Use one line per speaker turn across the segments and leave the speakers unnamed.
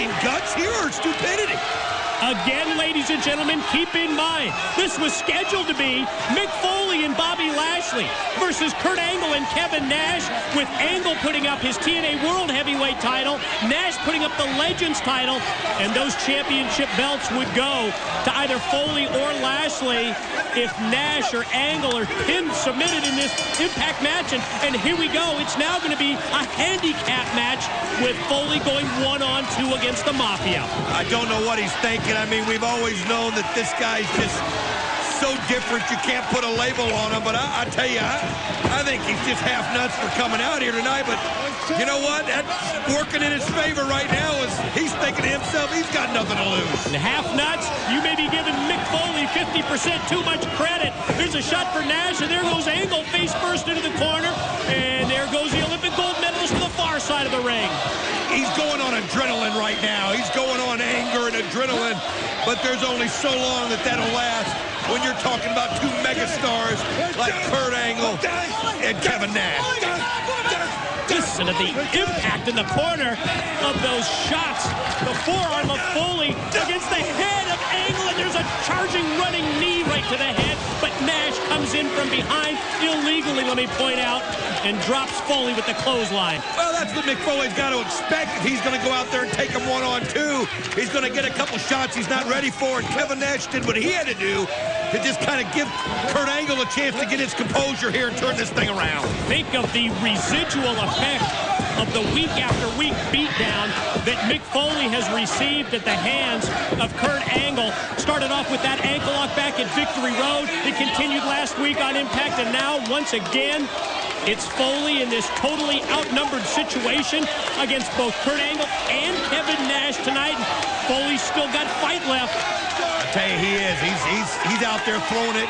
seeing guts here or stupidity?
Again, ladies and gentlemen, keep in mind, this was scheduled to be Mick Foley and Bobby Lashley versus Kurt Angle and Kevin Nash, with Angle putting up his TNA World Heavyweight title, Nash putting up the Legends title, and those championship belts would go to either Foley or Lashley if Nash or Angle are pinned, submitted in this Impact match. And here we go. It's now going to be a handicap match with Foley going 1-on-2 against the Mafia.
I don't know what he's thinking. I mean, we've always known that this guy's just so different you can't put a label on him. But I tell you, I think he's just half nuts for coming out here tonight. But you know what? That's working in his favor right now. Is he's thinking to himself, he's got nothing to lose.
And half nuts, you may be giving Mick Foley 50% too much credit. There's a shot for Nash, and there goes Angle face first into the corner. And there goes the Olympic gold medalist to the far side of the ring.
He's going on adrenaline right now. He's going on anger and adrenaline. But there's only so long that that'll last when you're talking about two megastars like Kurt Angle and Kevin Nash.
Listen to the impact in the corner of those shots. The forearm of Foley against the head of Angle, and there's a charging running knee right to the head. But Nash comes in from behind, illegally, let me point out, and drops Foley with the clothesline.
Well, that's what Mick Foley's got to expect. If he's going to go out there and take him 1-on-2, he's going to get a couple shots he's not ready for. And Kevin Nash did what he had to do to just kind of give Kurt Angle a chance to get his composure here and turn this thing around.
Think of the residual effect of the week after week beatdown that Mick Foley has received at the hands of Kurt Angle. Started off with that ankle lock back at Victory Road. It continued last week on Impact, and now once again it's Foley in this totally outnumbered situation against both Kurt Angle and Kevin Nash tonight. Foley's still got fight left.
I tell you, he is. He's out there throwing it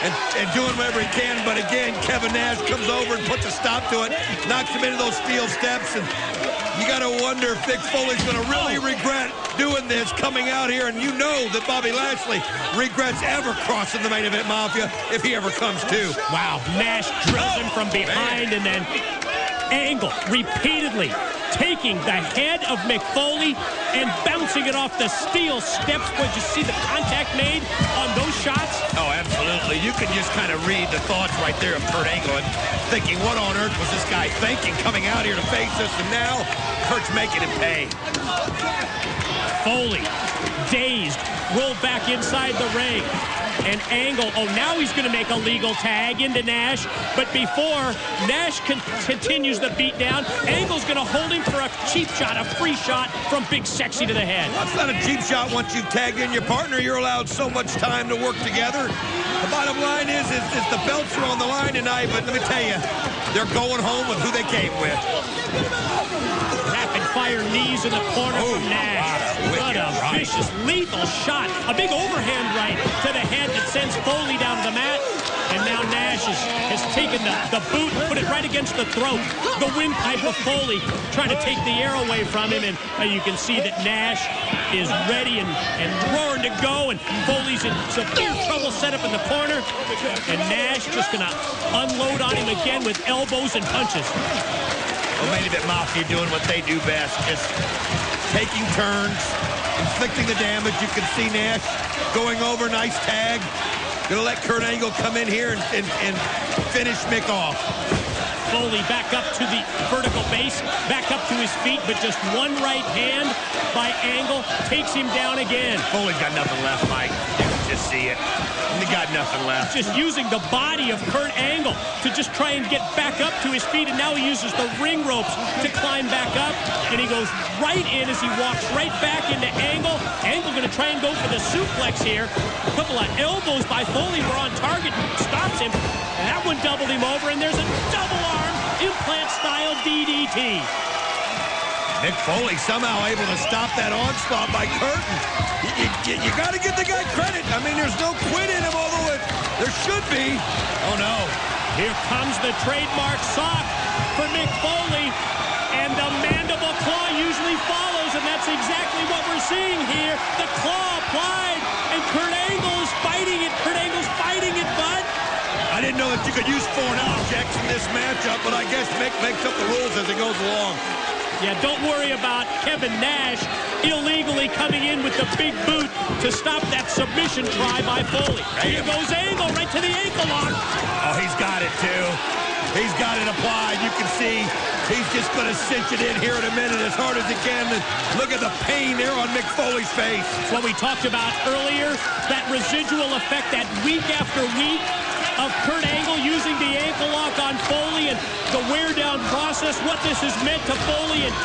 and doing whatever he can. But again, Kevin Nash comes over and puts a stop to it, knocks him into those steel steps, and you got to wonder if Mick Foley's going to really regret doing this coming out here. And you know that Bobby Lashley regrets ever crossing the Main Event Mafia if he ever comes to.
Wow, Nash drills him from behind, and then Angle repeatedly taking the head of Mick Foley and bouncing it off the steel steps. Would you see the contact made on those shots?
Oh, absolutely. You can just kind of read the thoughts right there of Kurt Angle and thinking, what on earth was this guy thinking coming out here to face us? And now Kurt's making him pay.
Foley, dazed, rolled back inside the ring. And Angle, oh, now he's going to make a legal tag into Nash. But before Nash continues the beatdown, Angle's going to hold him for a cheap shot, a free shot from Big Sexy to the head.
That's not a cheap shot. Once you've tagged in your partner, you're allowed so much time to work together. The bottom line is the belts are on the line tonight, but let me tell you, they're going home with who they came with.
Rapid-fire knees in the corner from Nash. What a vicious, lethal shot. A big overhand right to the head that sends Foley down to the mat. And now Nash has taken the boot and put it right against the throat. The windpipe of Foley trying to take the air away from him. And you can see that Nash is ready and roaring to go. And Foley's in severe trouble set up in the corner. And Nash just going to unload on him again with elbows and punches.
Well, Main Event Mafia doing what they do best, just taking turns, inflicting the damage. You can see Nash going over, nice tag. Gonna let Kurt Angle come in here and finish Mick off.
Foley back up to the vertical base, back up to his feet, but just one right hand by Angle takes him down again.
Foley's got nothing left, Mike. You can just see it. He got nothing left.
Just using the body of Kurt Angle to just try and get back up to his feet, and now he uses the ring ropes to climb back up, and he goes right in as he walks right back into Angle. Angle going to try and go for the suplex here. A couple of elbows by Foley were on target, stops him, and that one doubled him over, and there's a double arm implant-style DDT.
Mick Foley somehow able to stop that onslaught by Kurt. You got to give the guy credit. I mean, there's no quit in him, although there should be. Oh, no.
Here comes the trademark sock for Mick Foley, and the mandible claw usually follows, and that's exactly what we're seeing here. The claw applied, and Kurt Angle is fighting it. Kurt Angle's fighting it, bud.
I didn't know that you could use foreign objects in this matchup, but I guess Mick makes up the rules as it goes along.
Yeah, don't worry about Kevin Nash illegally coming in with the big boot to stop that submission try by Foley. Here goes Angle right to the ankle lock.
Oh, he's got it, too. He's got it applied. You can see he's just going to cinch it in here in a minute as hard as he can. Look at the pain there on Mick Foley's face.
It's what we talked about earlier, that residual effect, that week after week of Kurt Angle using the ankle lock on Foley and the wear-down process, what this has meant to Foley. And,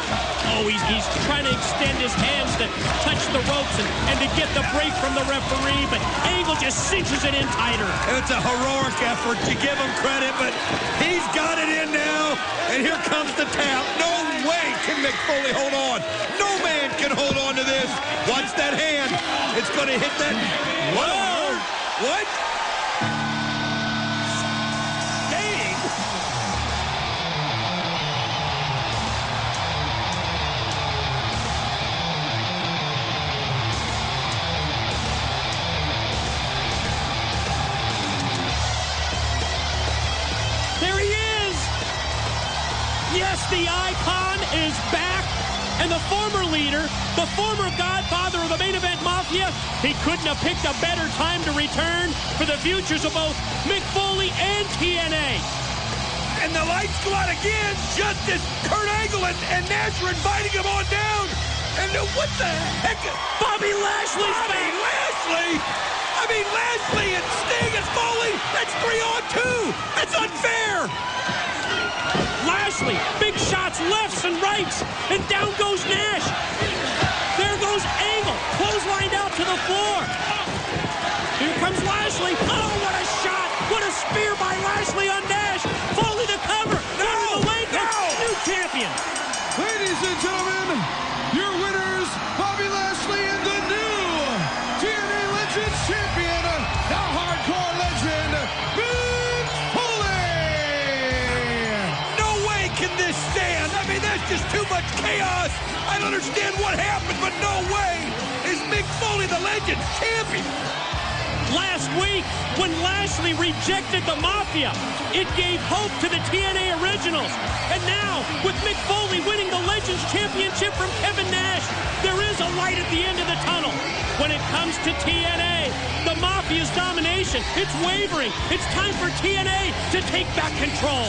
he's trying to extend his hands to touch the ropes and to get the break from the referee, but Angle just cinches it in tighter.
It's a heroic effort. You give him credit, but he's got it in now, and here comes the tap. No way can Mick Foley hold on. No man can hold on to this. Watch that hand. It's going to hit that. Whoa! What?
Yes, the icon is back, and the former leader, the former godfather of the main event mafia, he couldn't have picked a better time to return for the futures of both Mick Foley and TNA.
And the lights go out again, just as Kurt Angle and Nash are inviting him on down. And what the heck?
Bobby Lashley's back.
Bobby Lashley? I mean, Lashley and Sting and Foley, that's 3-on-2. That's unfair.
Lashley, big shots, lefts and rights, and down goes Nash. There goes Angle, clotheslined out to the floor. Here comes Lashley. Oh, what a shot! What a spear by Lashley on Nash. Foley to cover.
No!
New champion.
Ladies and gentlemen, your winners, Bobby Lashley and the new TNA Legends champion, the hardcore legend, Mick Foley.
No way can this stand. I mean, that's just too much chaos. I don't understand what happened, but no way is Mick Foley the Legends champion.
Last week, when Lashley rejected the Mafia, it gave hope to the TNA Originals. And now, with Mick Foley winning the Legends Championship from Kevin Nash, there is a light at the end of the tunnel. When it comes to TNA, the Mafia's domination, it's wavering. It's time for TNA to take back control.